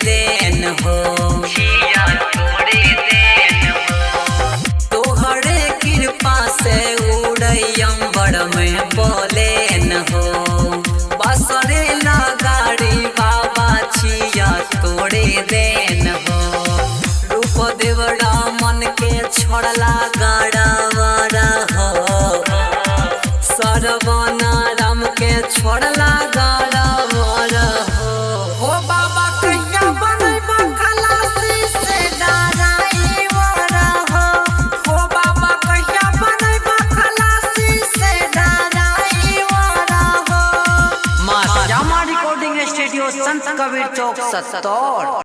देन हो, छिया तोड़े देन हो। तोहरे कृपा से उड़ैयम बड़ में बोलेन हो, बसरे लगाड़ी बाबा छिया तोड़े देन हो। रूप देवड़ा मन के छोड़ला गड़बड़ हो, सरवना राम के छोड़ला गड़बड़ हो। बाबा कहिया बनैबा खलासी से डराइवर हो, हो बाबा कहिया बनैबा खलासी से डराइवर हो। माँ श्यामा रिकॉर्डिंग स्टूडियो, संत कबीर चौक, सत्तौर।